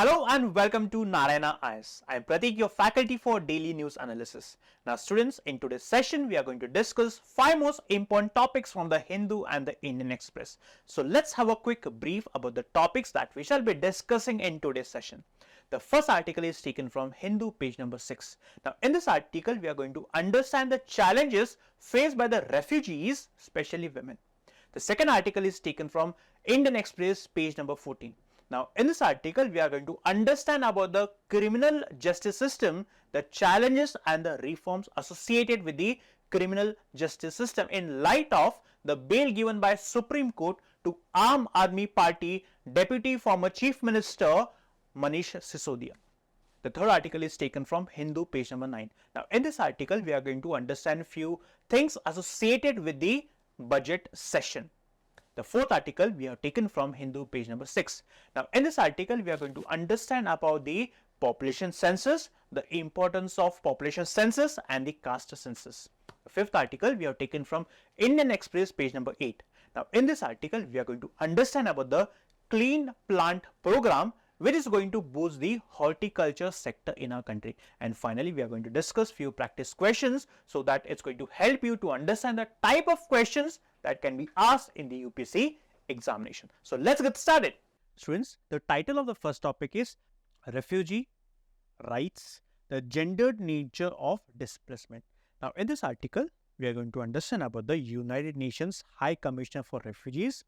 Hello and welcome to Narayana IAS. I am Pratik, your faculty for Daily News Analysis. Now students, in today's session, we are going to discuss 5 most important topics from the Hindu and the Indian Express. So let's have a quick brief about the topics that we shall be discussing in today's session. The first article is taken from Hindu, page number 6. Now in this article, we are going to understand the challenges faced by the refugees, especially women. The second article is taken from Indian Express, page number 14. Now, in this article, we are going to understand about the criminal justice system, the challenges and the reforms associated with the criminal justice system in light of the bail given by Supreme Court to Aam Aadmi Party Deputy former Chief Minister Manish Sisodia. The third article is taken from Hindu, page number 9. Now, in this article, we are going to understand few things associated with the budget session. The fourth article we have taken from Hindu, page number 6. Now, in this article, we are going to understand about the population census, the importance of population census and the caste census. The fifth article we have taken from Indian Express, page number 8. Now, in this article, we are going to understand about the Clean Plant Programme, which is going to boost the horticulture sector in our country. And finally, we are going to discuss few practice questions so that it's going to help you to understand the type of questions that can be asked in the UPSC examination. So let's get started. Students, the title of the first topic is Refugee Rights, the Gendered Nature of Displacement. Now, in this article, we are going to understand about the United Nations High Commissioner for Refugees,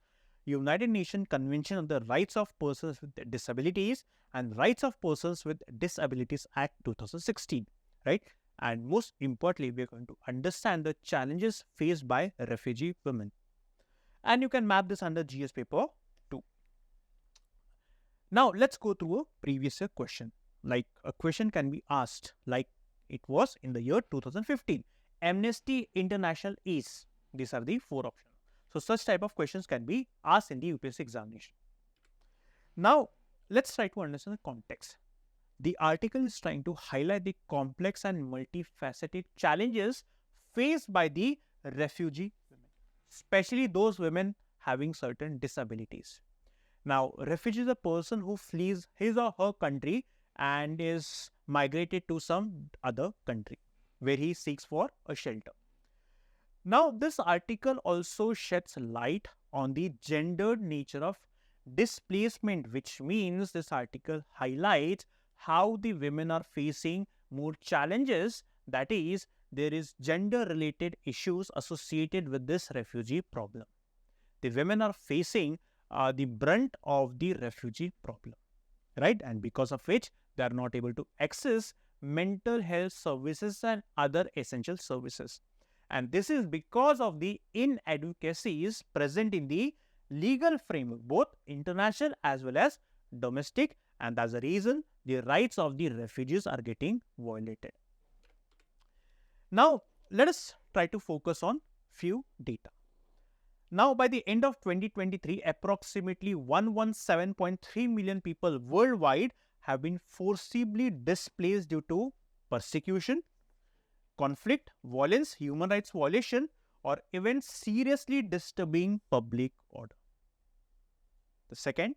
United Nations Convention on the Rights of Persons with Disabilities and Rights of Persons with Disabilities Act 2016, right? And most importantly, we are going to understand the challenges faced by refugee women. And you can map this under GS paper 2. Now, let's go through a previous year question. Like a question can be asked like it was in the year 2015. Amnesty International is. These are the 4 options. So, such type of questions can be asked in the UPSC examination. Now, let's try to understand the context. The article is trying to highlight the complex and multifaceted challenges faced by the refugee women, especially those women having certain disabilities. Now, refugee is a person who flees his or her country and is migrated to some other country where he seeks for a shelter. Now, this article also sheds light on the gendered nature of displacement, which means this article highlights how the women are facing more challenges, that is, there is gender related issues associated with this refugee problem. The women are facing the brunt of the refugee problem, right? And because of which they are not able to access mental health services and other essential services. And this is because of the inadequacies present in the legal framework, both international as well as domestic, and that's the reason the rights of the refugees are getting violated. Now, let us try to focus on few data. Now, by the end of 2023, approximately 117.3 million people worldwide have been forcibly displaced due to persecution, conflict, violence, human rights violation, or events seriously disturbing public order. The second,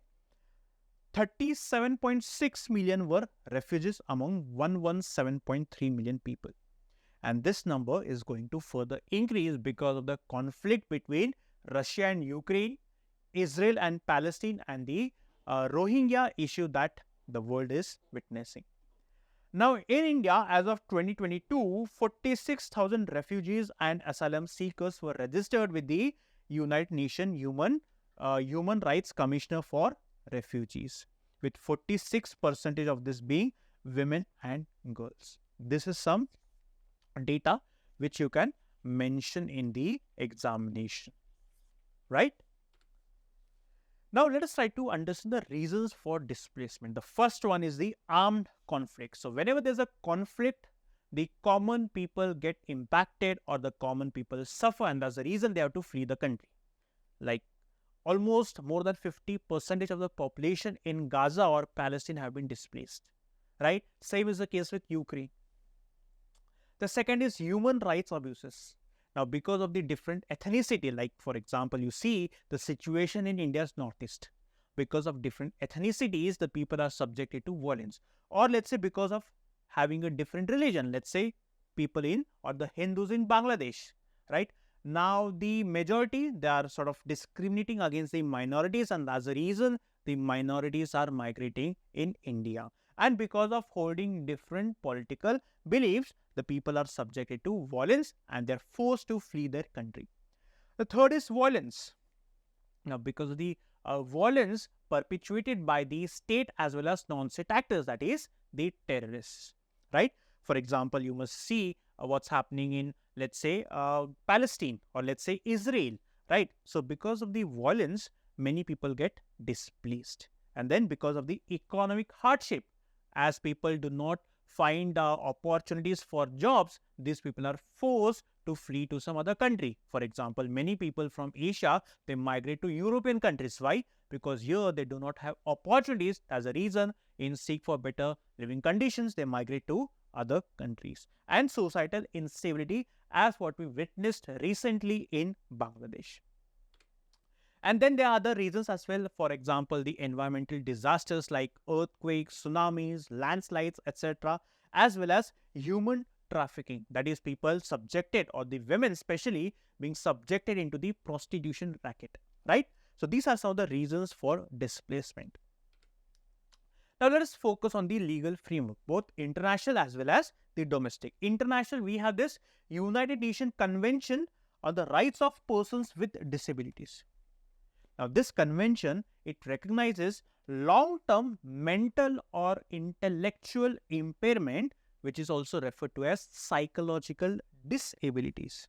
37.6 million were refugees among 117.3 million people. And this number is going to further increase because of the conflict between Russia and Ukraine, Israel and Palestine, and the Rohingya issue that the world is witnessing. Now, in India, as of 2022, 46,000 refugees and asylum seekers were registered with the United Nations Human Rights Commissioner for Refugees, with 46% of this being women and girls. This is some data which you can mention in the examination, right? Now, let us try to understand the reasons for displacement. The first one is the armed conflict. So, whenever there is a conflict, the common people get impacted or the common people suffer, and that's the reason they have to flee the country. Like almost more than 50% of the population in Gaza or Palestine have been displaced, right? Same is the case with Ukraine. The second is human rights abuses. Now, because of the different ethnicity, like for example, you see the situation in India's northeast, because of different ethnicities, the people are subjected to violence. Or let's say because of having a different religion, let's say people in or the Hindus in Bangladesh, right? Now the majority, they are sort of discriminating against the minorities, and as a reason the minorities are migrating in India. And because of holding different political beliefs, the people are subjected to violence and they are forced to flee their country. The third is violence. Now, because of the violence perpetuated by the state as well as non-state actors, that is the terrorists, right? For example, you must see what's happening in, let's say, Palestine, or let's say Israel, right? So because of the violence, many people get displaced. And then because of the economic hardship, as people do not find opportunities for jobs, these people are forced to flee to some other country. For example, many people from Asia, they migrate to European countries. Why? Because here they do not have opportunities. As a reason, in seek for better living conditions, they migrate to other countries. And societal instability, as what we witnessed recently in Bangladesh. And then there are other reasons as well. For example, the environmental disasters like earthquakes, tsunamis, landslides, etc., as well as human trafficking, that is people subjected, or the women especially being subjected into the prostitution racket, right? So these are some of the reasons for displacement. Now let us focus on the legal framework, both international as well as the domestic. International, we have this United Nations Convention on the Rights of Persons with Disabilities. Now this convention, it recognizes long-term mental or intellectual impairment, which is also referred to as psychological disabilities.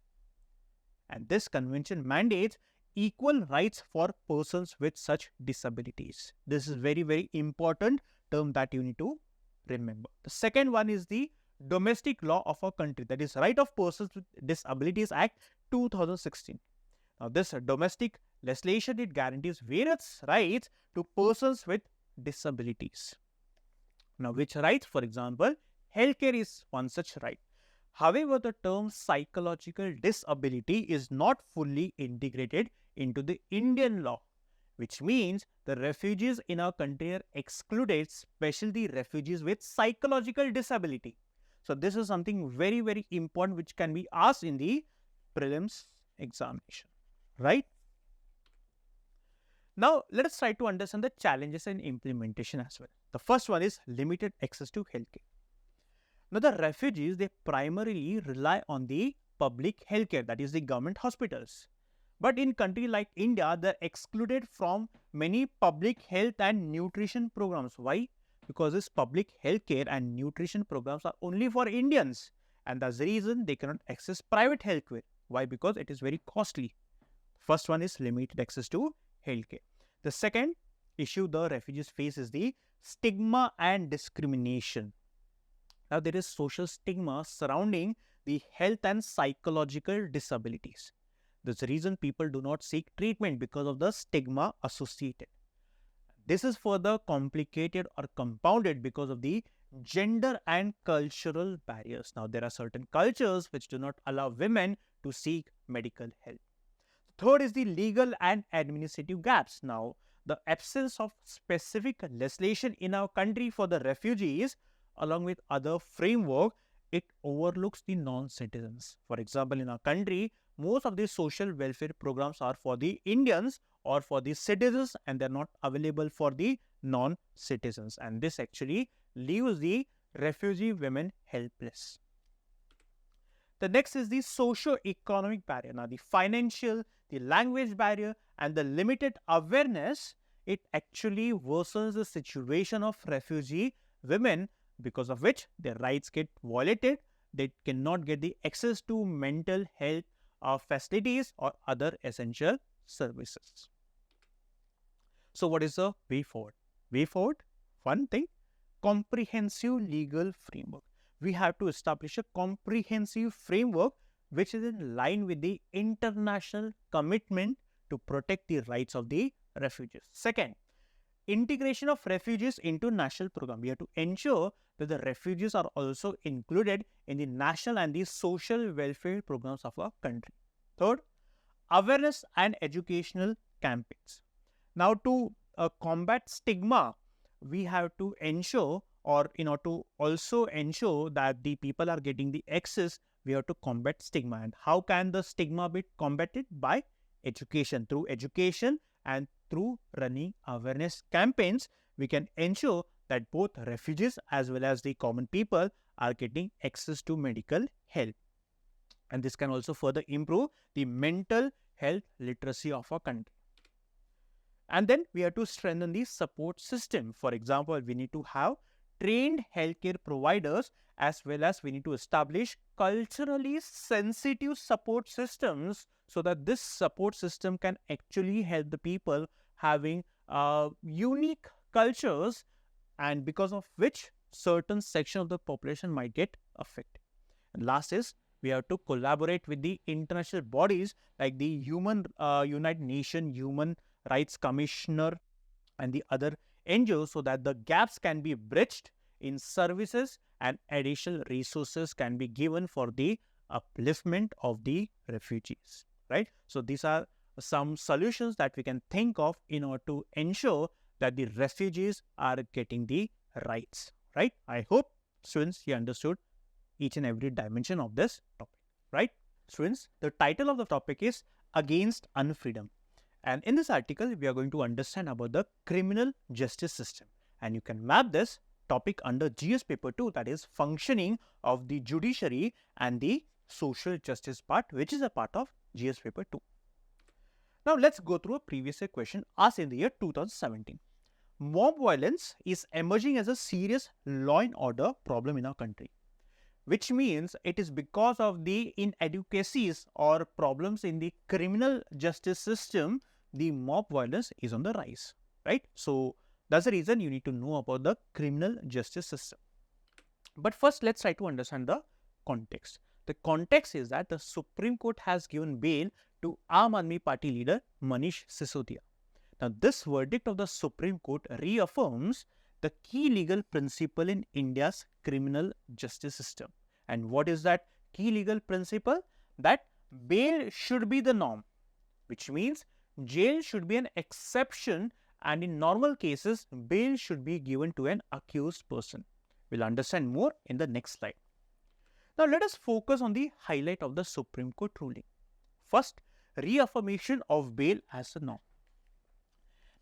And this convention mandates equal rights for persons with such disabilities. This is very, very important term that you need to remember. The second one is the domestic law of a country, that is Right of Persons with Disabilities Act 2016. Now this domestic legislation, it guarantees various rights to persons with disabilities. Now which rights? For example, healthcare is one such right. However, the term psychological disability is not fully integrated into the Indian law, which means the refugees in our country are excluded, especially the refugees with psychological disability. So this is something very, very important which can be asked in the prelims examination, right? Now, let us try to understand the challenges in implementation as well. The first one is limited access to healthcare. Now, the refugees, they primarily rely on the public healthcare, that is the government hospitals. But in countries like India, they are excluded from many public health and nutrition programs. Why? Because this public healthcare and nutrition programs are only for Indians. And that's the reason they cannot access private healthcare. Why? Because it is very costly. First one is limited access to healthcare. The second issue the refugees face is the stigma and discrimination. Now, there is social stigma surrounding the health and psychological disabilities. That's the reason people do not seek treatment, because of the stigma associated. This is further complicated or compounded because of the gender and cultural barriers. Now, there are certain cultures which do not allow women to seek medical help. Third is the legal and administrative gaps. Now, the absence of specific legislation in our country for the refugees, along with other framework, it overlooks the non-citizens. For example, in our country, most of the social welfare programs are for the Indians or for the citizens, and they are not available for the non-citizens. And this actually leaves the refugee women helpless. The next is the socio-economic barrier. Now, the financial, the language barrier, and the limited awareness, it actually worsens the situation of refugee women, because of which their rights get violated. They cannot get the access to mental health facilities or other essential services. So what is the way forward? Way forward, one thing, comprehensive legal framework. We have to establish a comprehensive framework which is in line with the international commitment to protect the rights of the refugees. Second, integration of refugees into national program. We have to ensure that the refugees are also included in the national and the social welfare programs of our country. Third, awareness and educational campaigns. Now, to combat stigma, we have to ensure, or in order to also ensure that the people are getting the access, we have to combat stigma. And how can the stigma be combated? By education. Through education and through running awareness campaigns, we can ensure that both refugees as well as the common people are getting access to medical help. And this can also further improve the mental health literacy of our country. And then we have to strengthen the support system. For example, we need to have trained healthcare providers, as well as we need to establish culturally sensitive support systems, so that this support system can actually help the people having unique cultures, and because of which certain section of the population might get affected. And last is, we have to collaborate with the international bodies like the United Nations Human Rights Commissioner and the other NGOs, so that the gaps can be bridged in services and additional resources can be given for the upliftment of the refugees, right? So these are some solutions that we can think of in order to ensure that the refugees are getting the rights, right? I hope, students, you understood each and every dimension of this topic, right? Students, the title of the topic is Against Unfreedom. And in this article, we are going to understand about the criminal justice system. And you can map this topic under GS paper 2, that is functioning of the judiciary and the social justice part, which is a part of GS paper 2. Now let's go through a previous year question asked in the year 2017. Mob violence is emerging as a serious law and order problem in our country, which means it is because of the inadequacies or problems in the criminal justice system, the mob violence is on the rise, right? So that's the reason you need to know about the criminal justice system. But first, let's try to understand the context. The context is that the Supreme Court has given bail to Aam Aadmi Party leader Manish Sisodia. Now, this verdict of the Supreme Court reaffirms the key legal principle in India's criminal justice system. And what is that key legal principle? That bail should be the norm, which means jail should be an exception, and in normal cases, bail should be given to an accused person. We'll understand more in the next slide. Now, let us focus on the highlight of the Supreme Court ruling. First, reaffirmation of bail as the norm.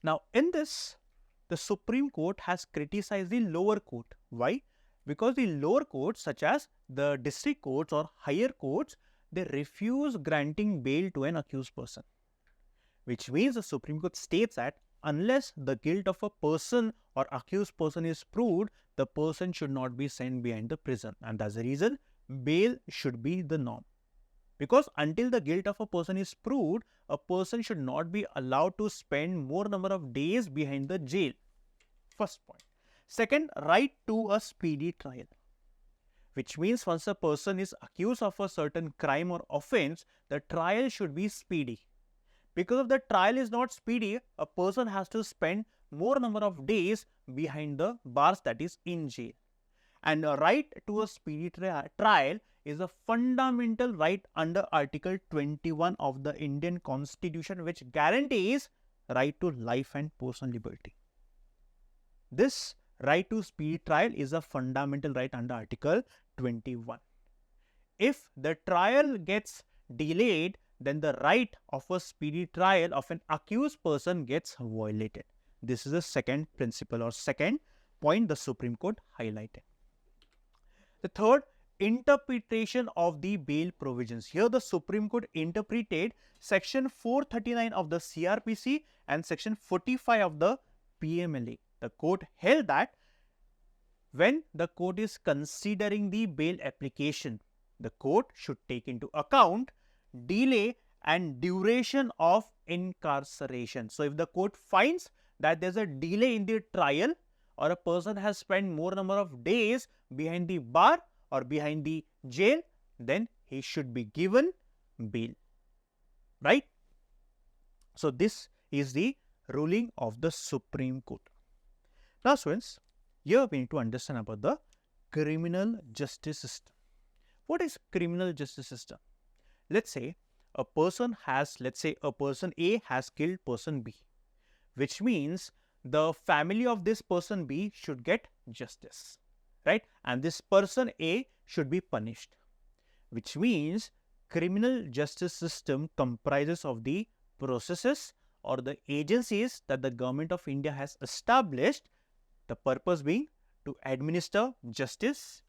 Now, in this, the Supreme Court has criticized the lower court. Why? Because the lower courts, such as the district courts or higher courts, they refuse granting bail to an accused person, which means the Supreme Court states that unless the guilt of a person or accused person is proved, the person should not be sent behind the prison. And that's the reason bail should be the norm. Because until the guilt of a person is proved, a person should not be allowed to spend more number of days behind the jail. First point. Second, right to a speedy trial, which means once a person is accused of a certain crime or offense, the trial should be speedy. Because if the trial is not speedy, a person has to spend more number of days behind the bars, that is in jail. And a right to a speedy trial is a fundamental right under Article 21 of the Indian Constitution, which guarantees right to life and personal liberty. This right to speedy trial is a fundamental right under Article 21. If the trial gets delayed, then the right of a speedy trial of an accused person gets violated. This is the second principle or second point the Supreme Court highlighted. The third, interpretation of the bail provisions. Here the Supreme Court interpreted section 439 of the CRPC and section 45 of the PMLA. The court held that when the court is considering the bail application, the court should take into account delay and duration of incarceration. So if the court finds that there's a delay in the trial, or a person has spent more number of days behind the bar or behind the jail, then he should be given bail, right? So this is the ruling of the Supreme Court. Now students, here we need to understand about the criminal justice system. What is criminal justice system? Let's say a person A has killed person B, which means the family of this person B should get justice, right? And this person A should be punished, which means criminal justice system comprises of the processes or the agencies that the government of India has established, the purpose being to administer justice,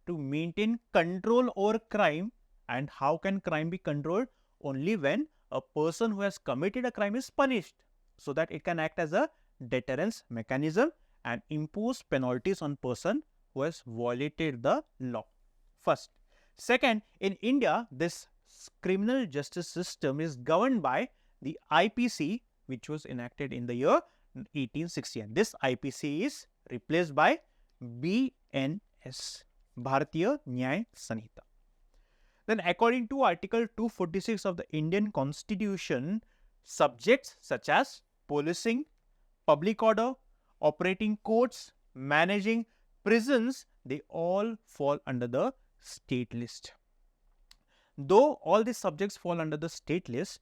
to maintain control over crime. And how can crime be controlled? Only when a person who has committed a crime is punished, so that it can act as a deterrence mechanism and impose penalties on person who has violated the law. First. Second, in India, this criminal justice system is governed by the IPC, which was enacted in the year 1860. And this IPC is replaced by BNS, Bharatiya Nyaya Sanhita. Then according to Article 246 of the Indian Constitution, subjects such as policing, public order, operating courts, managing prisons, they all fall under the state list. Though all these subjects fall under the state list,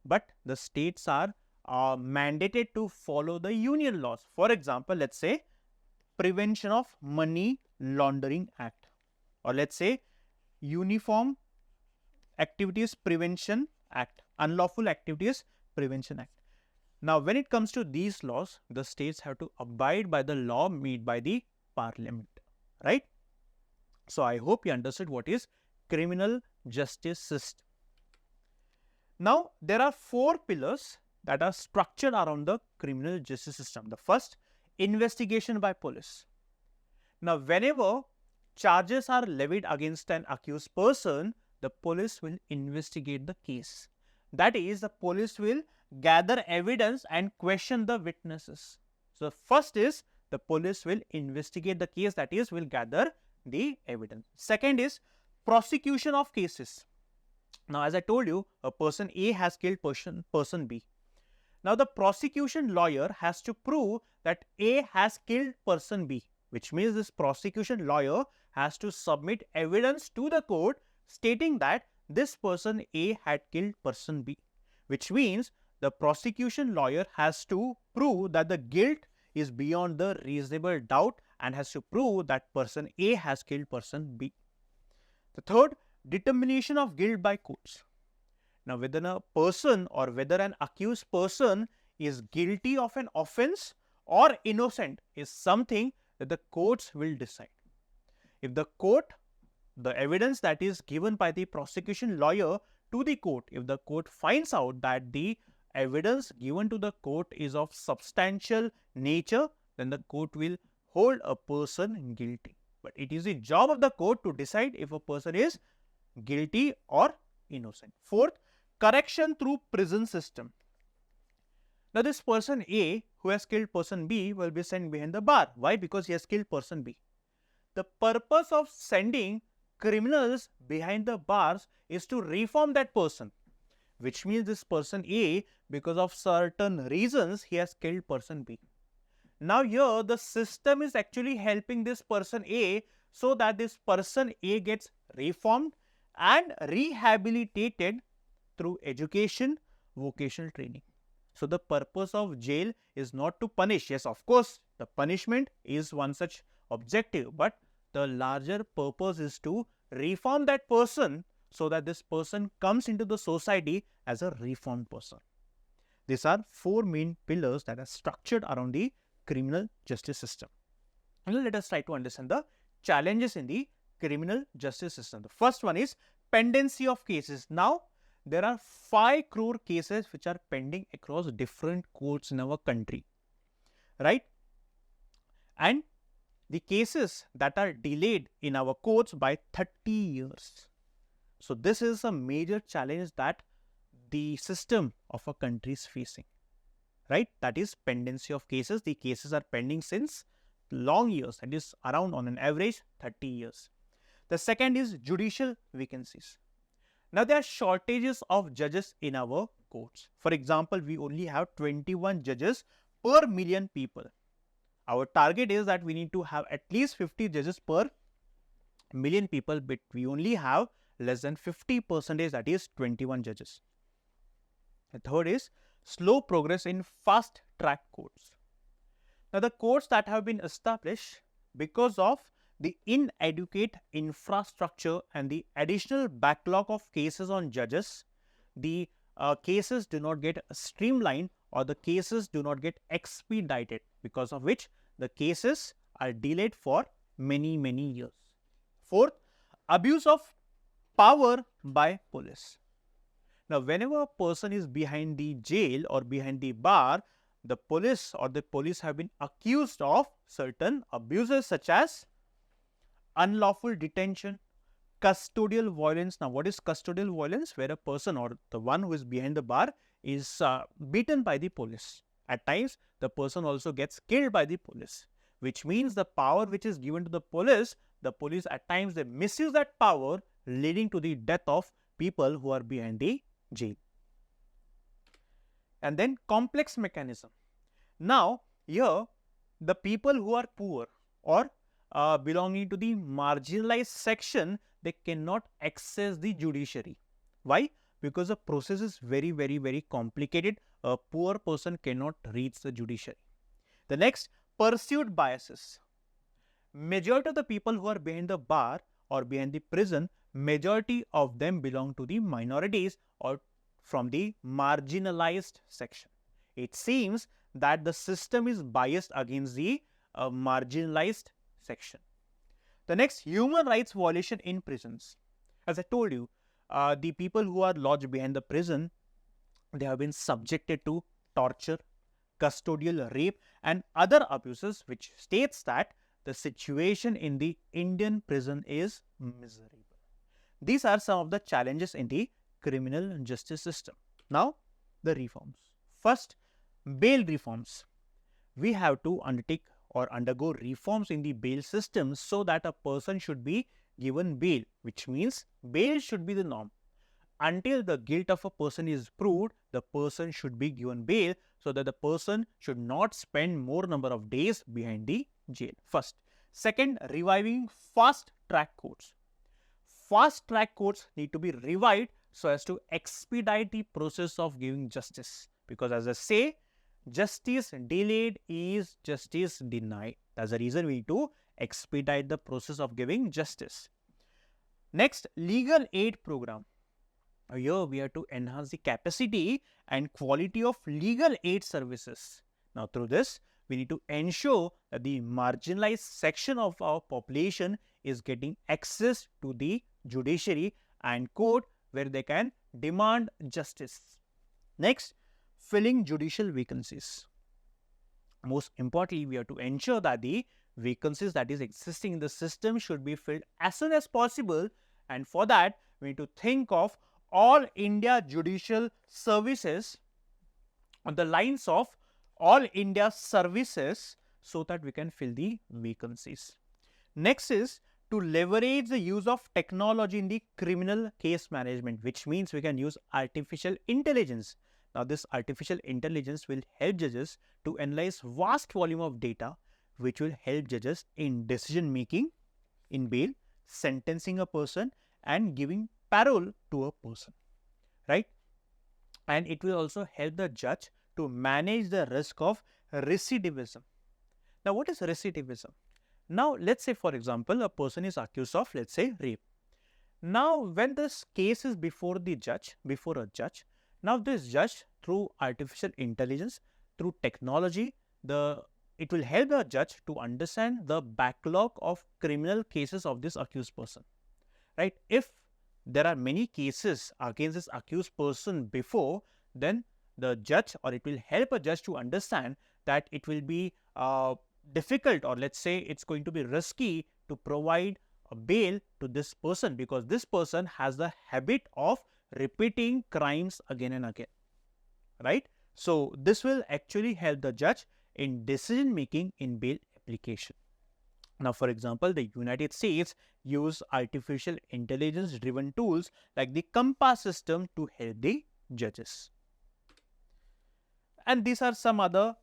but the states are mandated to follow the union laws. For example, let's say Prevention of Money Laundering Act, or let's say Uniform Activities Prevention Act, Unlawful Activities Prevention Act. Now, when it comes to these laws, the states have to abide by the law made by the parliament, right? So, I hope you understood what is criminal justice system. Now, there are 4 pillars that are structured around the criminal justice system. The first, investigation by police. Now, whenever charges are levied against an accused person, the police will investigate the case. That is, the police will gather evidence and question the witnesses. So, first is the police will investigate the case, that is, will gather the evidence. Second is prosecution of cases. Now, as I told you, a person A has killed person B. Now, the prosecution lawyer has to prove that A has killed person B, which means this prosecution lawyer has to submit evidence to the court stating that this person A had killed person B, which means the prosecution lawyer has to prove that the guilt is beyond the reasonable doubt and has to prove that person A has killed person B. The third, determination of guilt by courts. Now, whether a person or whether an accused person is guilty of an offence or innocent is something that the courts will decide. If the court, the evidence that is given by the prosecution lawyer to the court, if the court finds out that the evidence given to the court is of substantial nature, then the court will hold a person guilty. But it is the job of the court to decide if a person is guilty or innocent. Fourth, correction through prison system. Now, this person A who has killed person B will be sent behind the bar. Why? Because he has killed person B. The purpose of sending criminals behind the bars is to reform that person, which means this person A, because of certain reasons, he has killed person B. Now, here the system is actually helping this person A so that this person A gets reformed and rehabilitated through education, vocational training. So, the purpose of jail is not to punish. Yes, of course, the punishment is one such objective, but the larger purpose is to reform that person so that this person comes into the society as a reformed person. These are 4 main pillars that are structured around the criminal justice system. Now, let us try to understand the challenges in the criminal justice system. The first one is pendency of cases. Now, there are 5 crore cases which are pending across different courts in our country, right? And the cases that are delayed in our courts by 30 years. So, this is a major challenge that the system of a country is facing, right? That is pendency of cases. The cases are pending since long years, that is around on an average 30 years. The second is judicial vacancies. Now, there are shortages of judges in our courts. For example, we only have 21 judges per million people. Our target is that we need to have at least 50 judges per million people, but we only have less than 50%, that is 21 judges. The third is slow progress in fast track courts. Now, the courts that have been established because of the inadequate infrastructure and the additional backlog of cases on judges, the cases do not get streamlined or the cases do not get expedited, because of which the cases are delayed for many years. Fourth, abuse of power by police. Now, whenever a person is behind the jail or behind the bar, the police have been accused of certain abuses such as unlawful detention, custodial violence. Now, what is custodial violence? Where a person or the one who is behind the bar is beaten by the police. At times, the person also gets killed by the police, which means the power which is given to the police at times they misuse that power, leading to the death of people who are behind the jail. And then complex mechanism. Now, here the people who are poor or belonging to the marginalized section, they cannot access the judiciary. Why? Because the process is very complicated. A poor person cannot reach the judiciary. The next, perceived biases. Majority of the people who are behind the bar or behind the prison, majority of them belong to the minorities or from the marginalized section. It seems that the system is biased against the marginalized section. The next, human rights violation in prisons. As I told you, the people who are lodged behind the prison, they have been subjected to torture, custodial rape and other abuses, which states that the situation in the Indian prison is miserable. These are some of the challenges in the criminal justice system. Now, the reforms. First, bail reforms. We have to undertake or undergo reforms in the bail system so that a person should be given bail, which means bail should be the norm. Until the guilt of a person is proved, the person should be given bail so that the person should not spend more number of days behind the jail. First. Second, reviving fast track courts. Fast track courts need to be revived so as to expedite the process of giving justice, because as I say, justice delayed is justice denied. That's the reason we need to expedite the process of giving justice. Next, legal aid program. Here we have to enhance the capacity and quality of legal aid services. Now, through this, we need to ensure that the marginalized section of our population is getting access to the judiciary and court where they can demand justice. Next, filling judicial vacancies. Most importantly, we have to ensure that the vacancies that is existing in the system should be filled as soon as possible, and for that we need to think of all India judicial services on the lines of all India services so that we can fill the vacancies. Next is to leverage the use of technology in the criminal case management, which means we can use artificial intelligence. Now, this artificial intelligence will help judges to analyze vast volume of data, which will help judges in decision making in bail, sentencing a person and giving parole to a person, right? And it will also help the judge to manage the risk of recidivism. Now, what is recidivism? Now, let's say for example, a person is accused of, let's say, rape. Now, when this case is before a judge, now this judge, through artificial intelligence, through technology, it will help the judge to understand the backlog of criminal cases of this accused person, right? If there are many cases against this accused person before, then the judge, or it will help a judge to understand that it will be difficult, or let's say it's going to be risky to provide a bail to this person because this person has the habit of repeating crimes again and again, right? So, this will actually help the judge in decision making in bail application. Now, for example, the United States use artificial intelligence driven tools like the COMPASS system to help the judges. And these are some other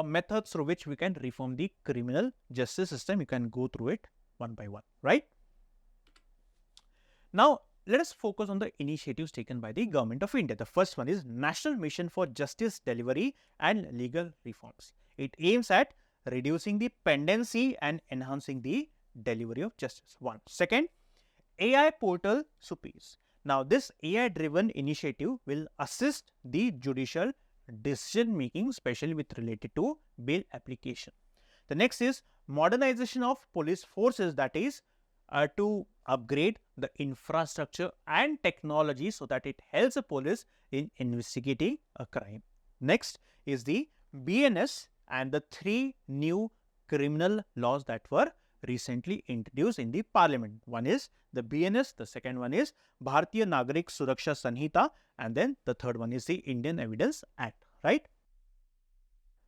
methods through which we can reform the criminal justice system. You can go through it one by one, right? Now, let us focus on the initiatives taken by the Government of India. The first one is National Mission for Justice Delivery and Legal Reforms. It aims at reducing the pendency and enhancing the delivery of justice. One. Second, AI portal SUPIs. Now, this AI-driven initiative will assist the judicial decision making, especially with related to bail application. The next is modernization of police forces, that is to upgrade the infrastructure and technology so that it helps the police in investigating a crime. Next is the BNS and the 3 new criminal laws that were recently introduced in the parliament. One is the BNS, the second one is Bharatiya Nagarik Suraksha Sanhita, and then the third one is the Indian Evidence Act, right?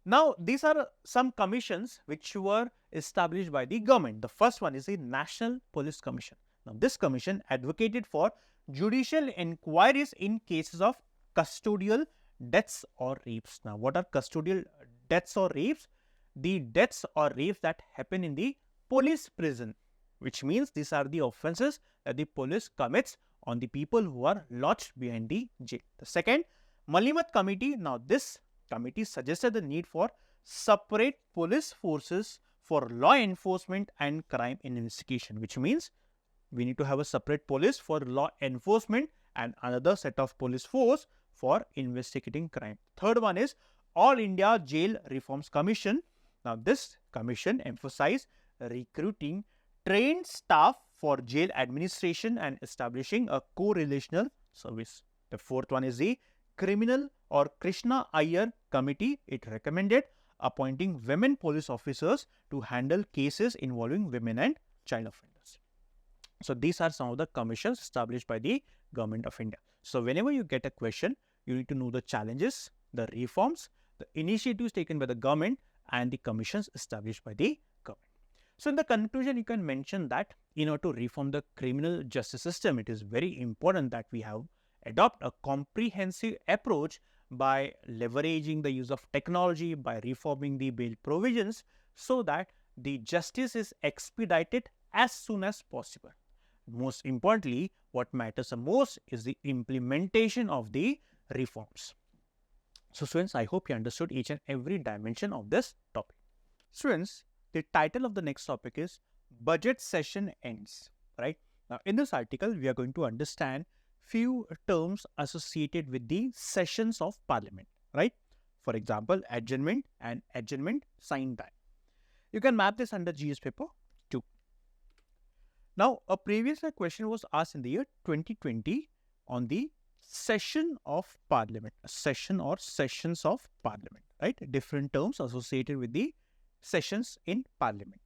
Now, these are some commissions which were established by the government. The first one is the National Police Commission. Now, this commission advocated for judicial inquiries in cases of custodial deaths or rapes. Now, what are custodial deaths or rapes? The deaths or rapes that happen in the police prison, which means these are the offences that the police commits on the people who are lodged behind the jail. The second, Malimat Committee. Now, this committee suggested the need for separate police forces for law enforcement and crime investigation, which means we need to have a separate police for law enforcement and another set of police force for investigating crime. Third one is All India Jail Reforms Commission. Now, this commission emphasized recruiting trained staff for jail administration and establishing a co-relational service. The fourth one is the Criminal or Krishna Iyer Committee. It recommended appointing women police officers to handle cases involving women and child offenders. So, these are some of the commissions established by the Government of India. So, whenever you get a question, you need to know the challenges, the reforms, the initiatives taken by the government and the commissions established by the government. So, in the conclusion, you can mention that in order to reform the criminal justice system, it is very important that we adopt a comprehensive approach by leveraging the use of technology, by reforming the bail provisions so that the justice is expedited as soon as possible. Most importantly, what matters the most is the implementation of the reforms. So, students, I hope you understood each and every dimension of this topic. Students, the title of the next topic is Budget Session Ends, right? Now, in this article, we are going to understand few terms associated with the sessions of parliament, right? For example, adjournment and adjournment sign time. You can map this under GS paper 2. Now, a previous question was asked in the year 2020 on the session of parliament, session or sessions of parliament, right? Different terms associated with the sessions in parliament.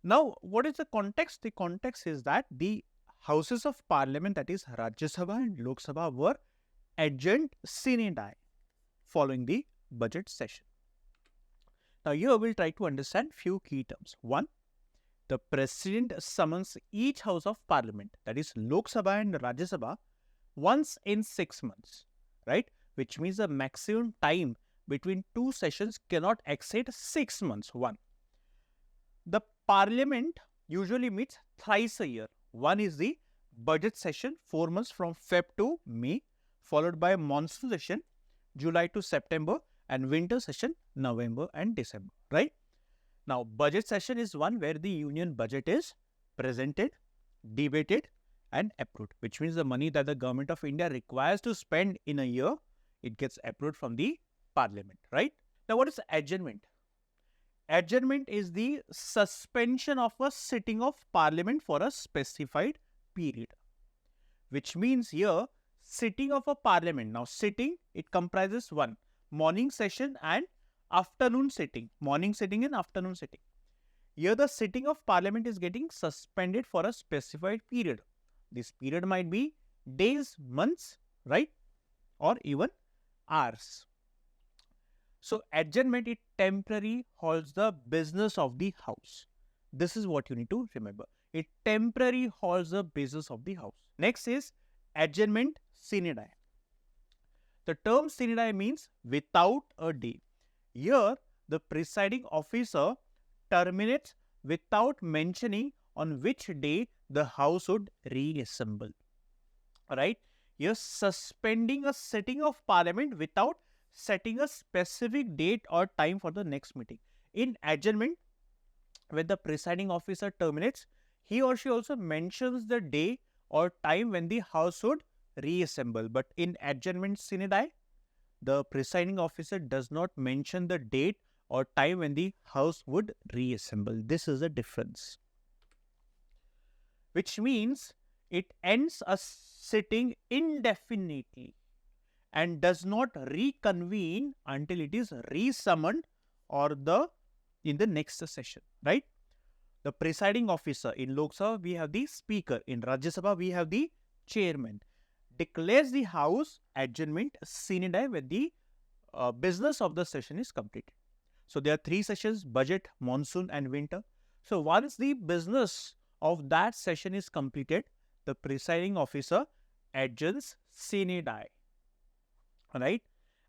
Now, what is the context? The context is that the houses of parliament, that is Rajya Sabha and Lok Sabha, were adjourned sine die following the budget session. Now, here we will try to understand few key terms. One, the president summons each house of parliament, that is Lok Sabha and Rajya Sabha, once in 6 months, right? Which means the maximum time between 2 sessions cannot exceed 6 months. One, the parliament usually meets thrice a year. One is the budget session, 4 months from Feb to May, followed by monsoon session, July to September, and winter session, November and December, right? Now, budget session is one where the union budget is presented, debated and approved, which means the money that the Government of India requires to spend in a year, it gets approved from the parliament, right? Now, what is adjournment? Adjournment is the suspension of a sitting of parliament for a specified period, which means here sitting of a parliament. Now, sitting, it comprises one, morning session and afternoon sitting, morning sitting and afternoon sitting. Here the sitting of parliament is getting suspended for a specified period. This period might be days, months, right? Or even hours. So, adjournment, it temporarily halts the business of the house. This is what you need to remember. It temporarily halts the business of the house. Next is adjournment sine die. The term sine die means without a day. Here, the presiding officer terminates without mentioning on which day the house would reassemble. Alright, here suspending a sitting of parliament without setting a specific date or time for the next meeting. In adjournment, when the presiding officer terminates, he or she also mentions the day or time when the House would reassemble. But in adjournment sine die, the presiding officer does not mention the date or time when the House would reassemble. This is a difference. Which means it ends a sitting indefinitely and does not reconvene until it is resummoned or in the next session, right? The presiding officer in Lok Sabha, we have the speaker. In Rajya Sabha, we have the chairman. Declares the House adjournment sine die when the business of the session is completed. So there are 3 sessions: budget, monsoon and winter. So once the business of that session is completed, the presiding officer adjourns sine die. Right?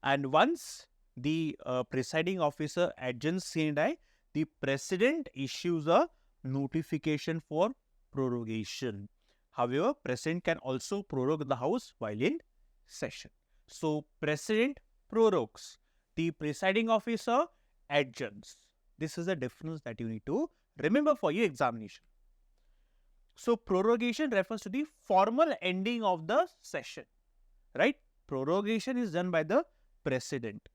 And once the presiding officer adjourns sine die, the president issues a notification for prorogation. However, president can also prorogue the House while in session. So, president prorogues, the presiding officer adjourns. This is the difference that you need to remember for your examination. So, prorogation refers to the formal ending of the session, right? Prorogation is done by the president.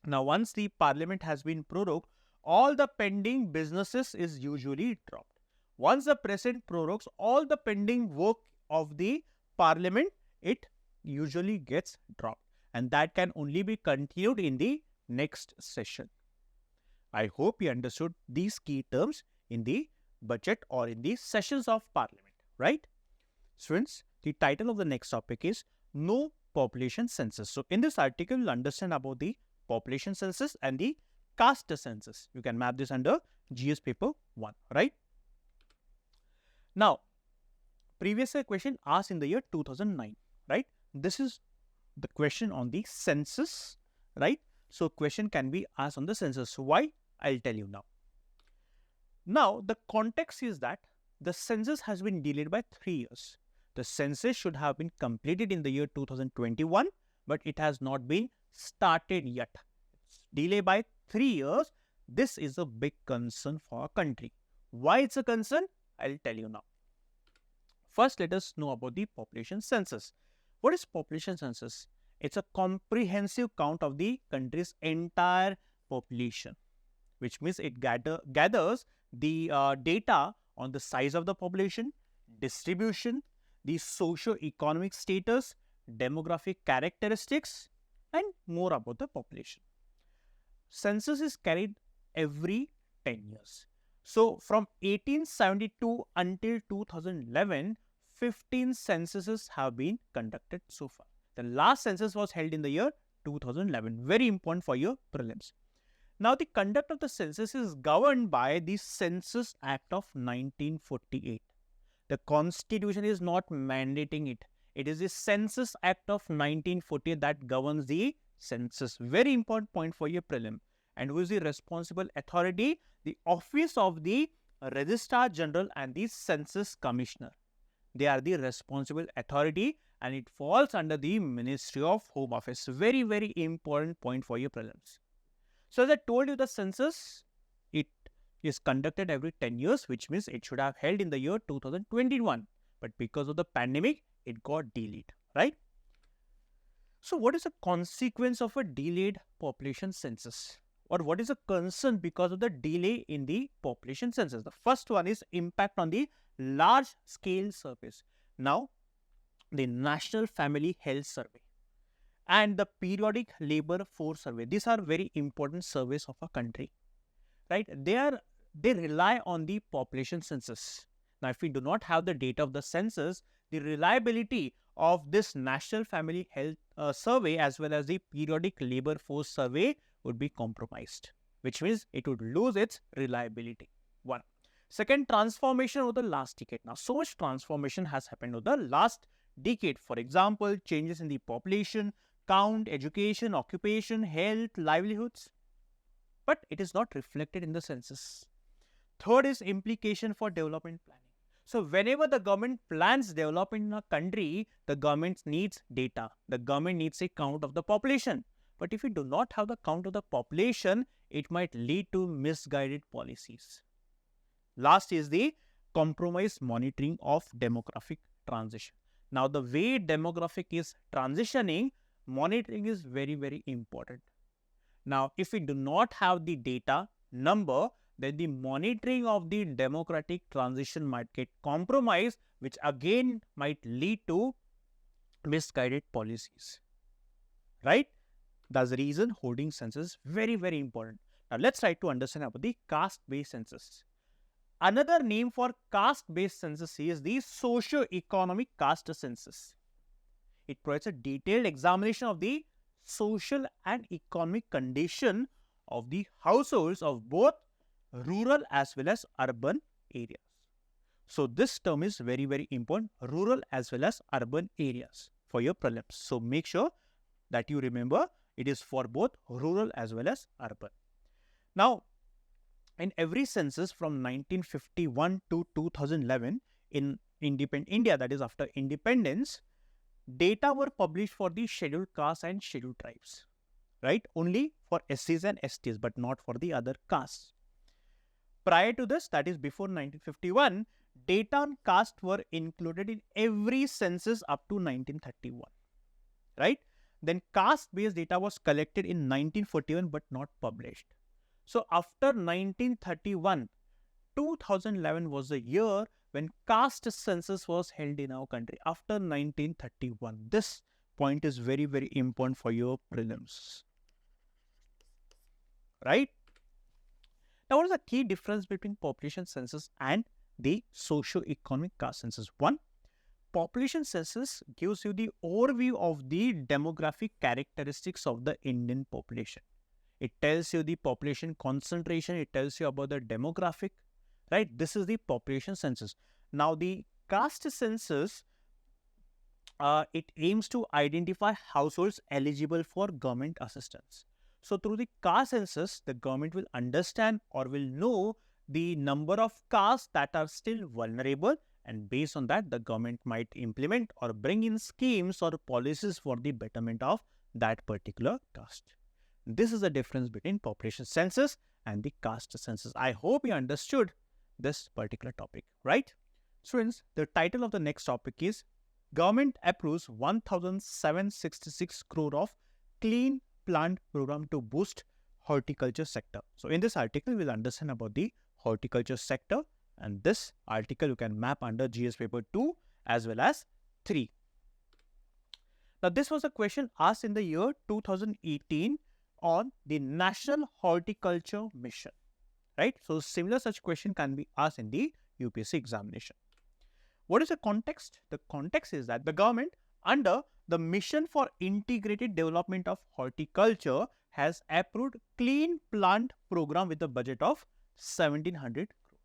Now, once the parliament has been prorogued, all the pending businesses is usually dropped. Once the president prorogues all the pending work of the parliament, it usually gets dropped, and that can only be continued in the next session. I hope you understood these key terms in the budget or in the sessions of parliament, right? Students, the title of the next topic is No Population Census. So, in this article, you'll understand about the population census and the caste census. You can map this under GS paper 1, right? Now, previous question asked in the year 2009, right? This is the question on the census, right? So, question can be asked on the census. Why? I'll tell you now. Now, the context is that the census has been delayed by 3 years. The census should have been completed in the year 2021, but it has not been started yet. It's delayed by 3 years. This is a big concern for our country. Why it's a concern? I'll tell you now. First, let us know about the population census. What is population census? It's a comprehensive count of the country's entire population, which means it gathers the data on the size of the population, distribution, the socio-economic status, demographic characteristics, and more about the population. Census is carried every 10 years. So, from 1872 until 2011, 15 censuses have been conducted so far. The last census was held in the year 2011. Very important for your prelims. Now, the conduct of the census is governed by the Census Act of 1948. The Constitution is not mandating it. It is the Census Act of 1948 that governs the census. Very important point for your prelim. And who is the responsible authority? The Office of the Registrar General and the Census Commissioner. They are the responsible authority and it falls under the Ministry of Home Affairs. Very, very important point for your prelims. So, as I told you, the census, it is conducted every 10 years, which means it should have held in the year 2021. But because of the pandemic, it got delayed, right? So, what is the consequence of a delayed population census? Or what is a concern because of the delay in the population census? The first one is impact on the large scale surveys. Now, the National Family Health Survey and the Periodic Labor Force Survey. These are very important surveys of a country, right? They rely on the population census. Now, if we do not have the data of the census, the reliability of this National Family Health Survey as well as the Periodic Labor Force Survey would be compromised, which means it would lose its reliability. One. Second, transformation over the last decade. Now, so much transformation has happened over the last decade. For example, changes in the population, count, education, occupation, health, livelihoods. But it is not reflected in the census. Third is implication for development planning. So, whenever the government plans development in a country, the government needs data. The government needs a count of the population. But if we do not have the count of the population, it might lead to misguided policies. Last is the compromised monitoring of demographic transition. Now, the way demographic is transitioning, monitoring is very, very important. Now, if we do not have the data number, then the monitoring of the democratic transition might get compromised, which again might lead to misguided policies, right? That's the reason holding census is very, very important. Now, let's try to understand about the caste-based census. Another name for caste-based census is the socio-economic caste census. It provides a detailed examination of the social and economic condition of the households of both rural as well as urban areas. So, this term is very, very important, rural as well as urban areas for your prelims. So, make sure that you remember it is for both rural as well as urban. Now, in every census from 1951 to 2011 in independent India, that is after independence, data were published for the scheduled castes and scheduled tribes, right? Only for SCs and STs, but not for the other castes. Prior to this, that is before 1951, data on caste were included in every census up to 1931, right? Then caste-based data was collected in 1941 but not published. So, after 1931, 2011 was the year when caste census was held in our country, after 1931. This point is very, very important for your prelims, right? Now, what is the key difference between population census and the socio-economic caste census? One, population census gives you the overview of the demographic characteristics of the Indian population. It tells you the population concentration, it tells you about the demographic, right? This is the population census. Now, the caste census, it aims to identify households eligible for government assistance. So, through the caste census, the government will understand or will know the number of castes that are still vulnerable, and based on that, the government might implement or bring in schemes or policies for the betterment of that particular caste. This is the difference between population census and the caste census. I hope you understood this particular topic, right? Students, the title of the next topic is Government approves 1,766 crore of Clean Plant Programme to boost horticulture sector. So, in this article, we'll understand about the horticulture sector, and this article you can map under GS paper 2 as well as 3. Now, this was a question asked in the year 2018 on the National Horticulture Mission, right? So, similar such question can be asked in the UPSC examination. What is the context? The context is that the government, under the Mission for Integrated Development of Horticulture, has approved Clean Plant Programme with a budget of 1,700 crores.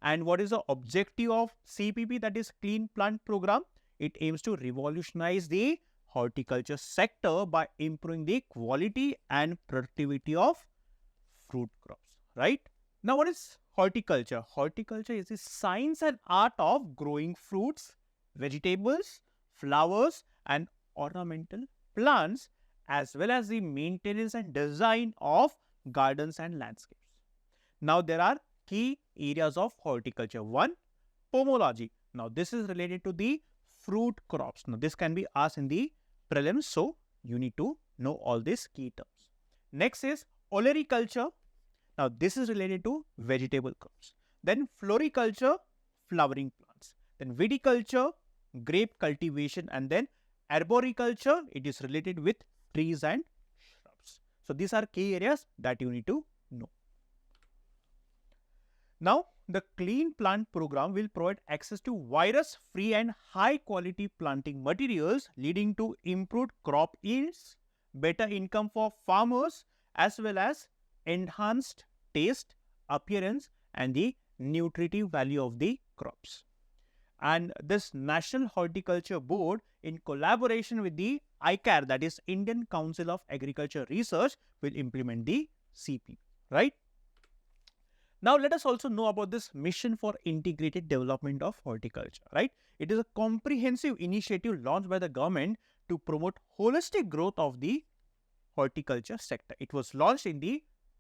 And what is the objective of CPP, that is Clean Plant Programme? It aims to revolutionize the horticulture sector by improving the quality and productivity of fruit crops, right? Now, what is horticulture? Horticulture is the science and art of growing fruits, vegetables, flowers and ornamental plants, as well as the maintenance and design of gardens and landscapes. Now, there are key areas of horticulture. One, pomology. Now, this is related to the fruit crops. Now, this can be asked in the prelims, so you need to know all these key terms. Next is olericulture. Now, this is related to vegetable crops. Then floriculture, flowering plants. Then viticulture, grape cultivation, and then arboriculture, it is related with trees and shrubs. So, these are key areas that you need to know. Now, the Clean Plant Programme will provide access to virus-free and high-quality planting materials, leading to improved crop yields, better income for farmers, as well as enhanced taste, appearance, and the nutritive value of the crops. And this National Horticulture Board, in collaboration with the ICAR, that is Indian Council of Agriculture Research, will implement the CP, right? Now, let us also know about this Mission for Integrated Development of Horticulture, right? It is a comprehensive initiative launched by the government to promote holistic growth of the horticulture sector. It was launched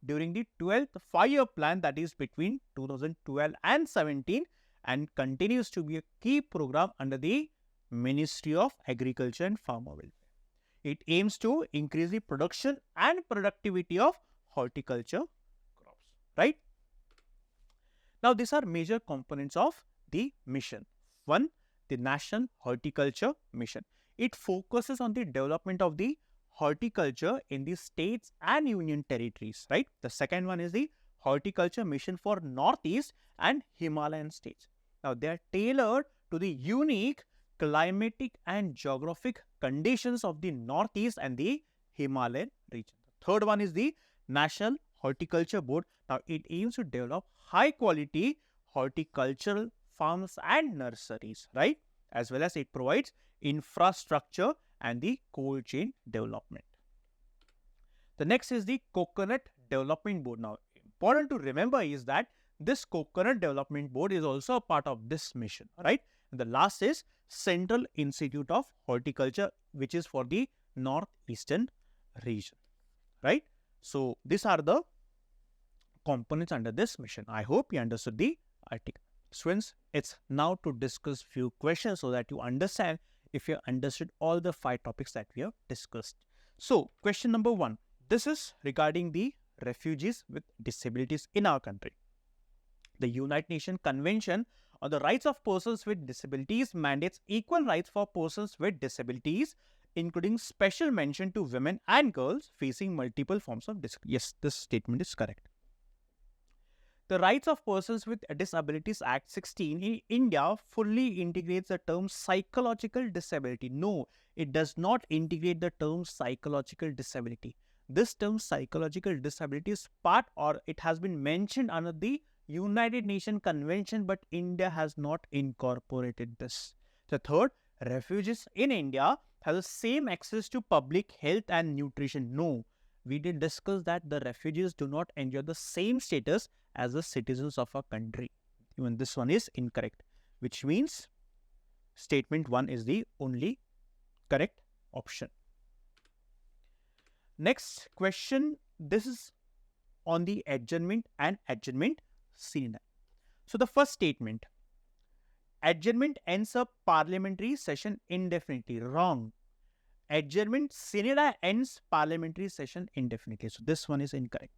during the 12th 5-year plan, that is between 2012 and 17, and continues to be a key program under the Ministry of Agriculture and Farmer Welfare. It aims to increase the production and productivity of horticulture crops, right? Now, these are major components of the mission. One, the National Horticulture Mission. It focuses on the development of the horticulture in the states and union territories, right? The second one is the Horticulture Mission for Northeast and Himalayan states. Now, they are tailored to the unique climatic and geographic conditions of the Northeast and the Himalayan region. The third one is the National Horticulture Board. Now, it aims to develop high quality horticultural farms and nurseries, right? As well as it provides infrastructure and the cold chain development. The next is the Coconut Development Board. Now, important to remember is that this Coconut Development Board is also a part of this mission, right? And the last is Central Institute of Horticulture, which is for the northeastern region, right? So, these are the components under this mission. I hope you understood the article. Students, it's now to discuss few questions so that you understand if you understood all the 5 topics that we have discussed. So, question number 1. This is regarding the refugees with disabilities in our country. The United Nations Convention on the Rights of Persons with Disabilities mandates equal rights for persons with disabilities, including special mention to women and girls facing multiple forms of disability. Yes, this statement is correct. The Rights of Persons with Disabilities Act 16 in India fully integrates the term psychological disability. No, it does not integrate the term psychological disability. This term psychological disability is part, or it has been mentioned under the United Nations Convention, but India has not incorporated this. The third, refugees in India have the same access to public health and nutrition. No, we did discuss that the refugees do not enjoy the same status as the citizens of our country. Even this one is incorrect, which means statement 1 is the only correct option. Next question, this is on the adjournment and adjournment sine. So, the first statement, adjournment ends a parliamentary session indefinitely. Wrong. Adjournment sine die ends parliamentary session indefinitely. So, this one is incorrect.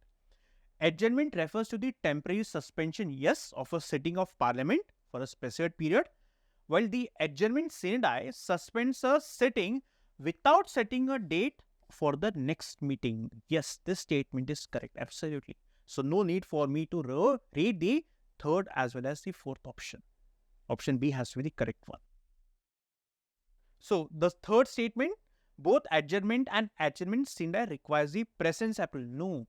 Adjournment refers to the temporary suspension, yes, of a sitting of parliament for a specified period, while the adjournment sine die suspends a sitting without setting a date for the next meeting. Yes, this statement is correct. Absolutely. So, no need for me to read the third as well as the fourth option. Option B has to be the correct one. So, the third statement, both adjournment and adjournment sine die requires the presence approval. No.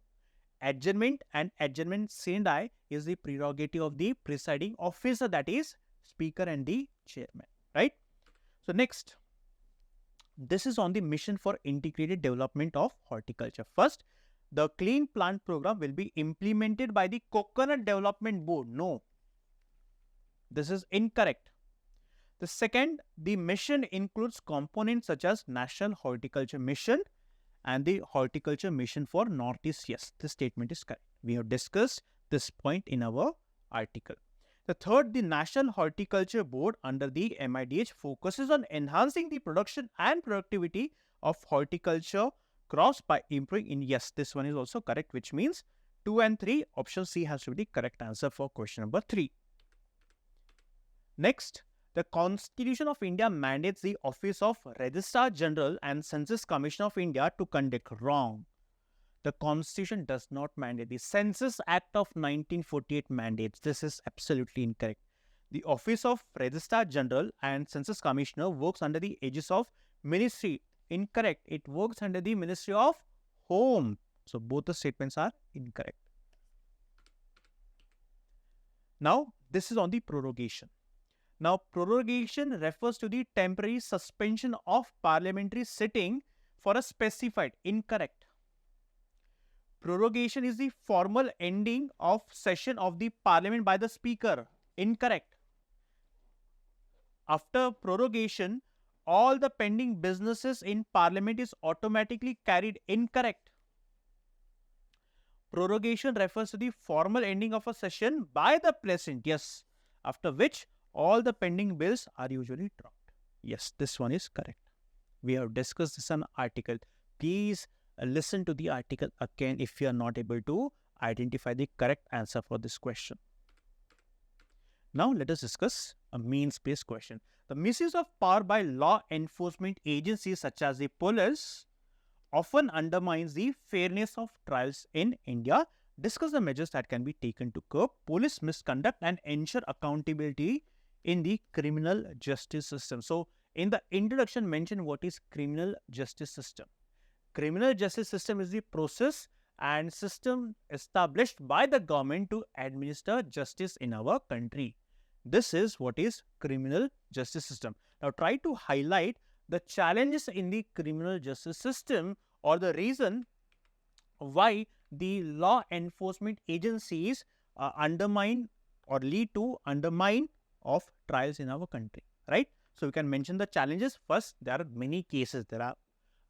Adjournment and adjournment sine die is the prerogative of the presiding officer, that is speaker and the chairman, right? So, next, this is on the mission for integrated development of horticulture. First, the Clean Plant Programme will be implemented by the Coconut Development Board. No, this is incorrect. The second, the mission includes components such as National Horticulture Mission and the Horticulture Mission for Northeast. Yes, this statement is correct. We have discussed this point in our article. The third, the National Horticulture Board under the MIDH focuses on enhancing the production and productivity of horticulture crops by improving in. Yes, this one is also correct, which means 2 and 3, option C has to be the correct answer for question number 3. Next, the Constitution of India mandates the Office of Registrar General and Census Commission of India to conduct. Wrong. The Constitution does not mandate. The Census Act of 1948 mandates. This is absolutely incorrect. The Office of Registrar General and Census Commissioner works under the aegis of Ministry. Incorrect. It works under the Ministry of Home. So, both the statements are incorrect. Now, this is on the prorogation. Now, prorogation refers to the temporary suspension of parliamentary sitting for a specified. Incorrect. Prorogation is the formal ending of session of the parliament by the speaker. Incorrect. After prorogation, all the pending businesses in Parliament is automatically carried incorrect. Prorogation refers to the formal ending of a session by the President, yes, after which all the pending bills are usually dropped. Yes, this one is correct. We have discussed this on article. Please listen to the article again if you are not able to identify the correct answer for this question. Now let us discuss a means-based question. The misuse of power by law enforcement agencies such as the police often undermines the fairness of trials in India. Discuss the measures that can be taken to curb police misconduct and ensure accountability in the criminal justice system. So, in the introduction, mention what is criminal justice system. Criminal justice system is the process and system established by the government to administer justice in our country. This is what is criminal justice system. Now, try to highlight the challenges in the criminal justice system or the reason why the law enforcement agencies undermine or lead to undermine of trials in our country, right? So, we can mention the challenges. First, there are many cases. There are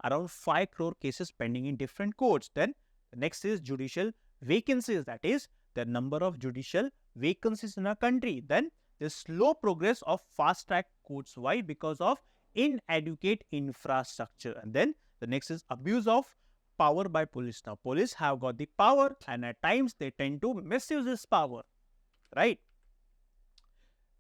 around 5 crore cases pending in different courts. Then, the next is judicial vacancies. That is, the number of judicial vacancies in our country. Then, the slow progress of fast-track courts. Why? Because of inadequate infrastructure. And then, the next is abuse of power by police. Now, police have got the power and at times they tend to misuse this power, right?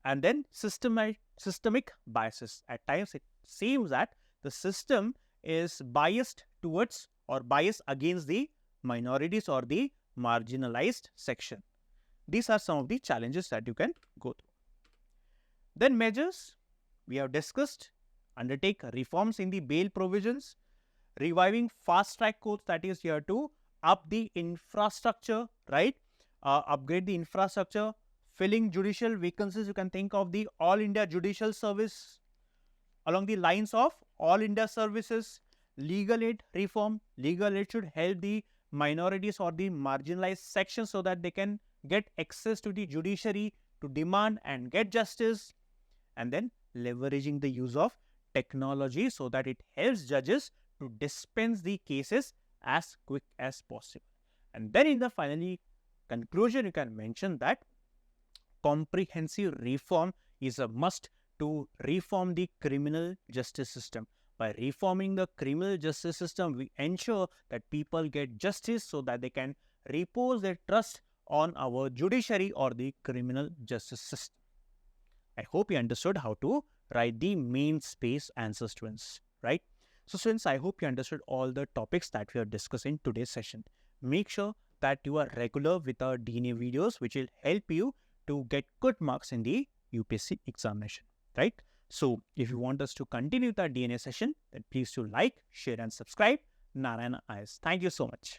And then systemic biases. At times it seems that the system is biased towards or biased against the minorities or the marginalized section. These are some of the challenges that you can go through. Then measures we have discussed: undertake reforms in the bail provisions, reviving fast track courts, that is here to up the infrastructure, right? Upgrade the infrastructure, filling judicial vacancies. You can think of the All India Judicial Service along the lines of All India Services. Legal aid reform. Legal aid should help the minorities or the marginalized sections so that they can get access to the judiciary to demand and get justice. And then leveraging the use of technology so that it helps judges to dispense the cases as quick as possible. And then in the finally conclusion, you can mention that comprehensive reform is a must to reform the criminal justice system. By reforming the criminal justice system, we ensure that people get justice so that they can repose their trust on our judiciary or the criminal justice system. I hope you understood how to write the main space answers, students, right? So students, I hope you understood all the topics that we are discussing in today's session. Make sure that you are regular with our DNA videos, which will help you to get good marks in the UPSC examination, right? So if you want us to continue the DNA session, then please do like, share and subscribe. Narayana IAS. Thank you so much.